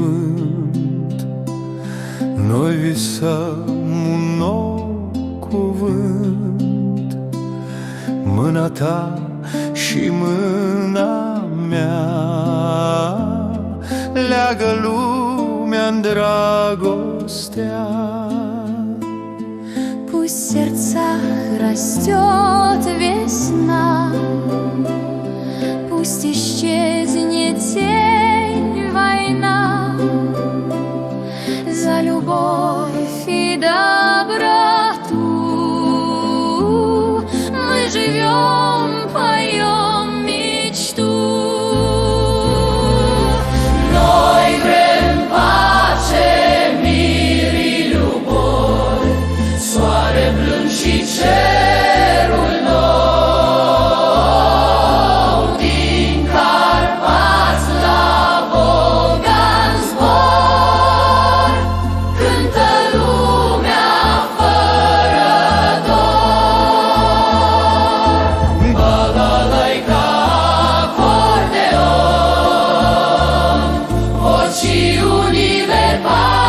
vânt. Noi visăm un nou cuvânt, mâna ta și mâna mea leagă lumea-n dragostea. Пусть в сердцах растет весна, пусть исчезнет тень война. За любовь и доброту мы живем, поем мечту. Noi vrem pace, mir и любовь, soare blând și cerul nou. Din Carpați la Volga în zbor, cântă lumea fără dor. Balalaica, acordeon, voci universale.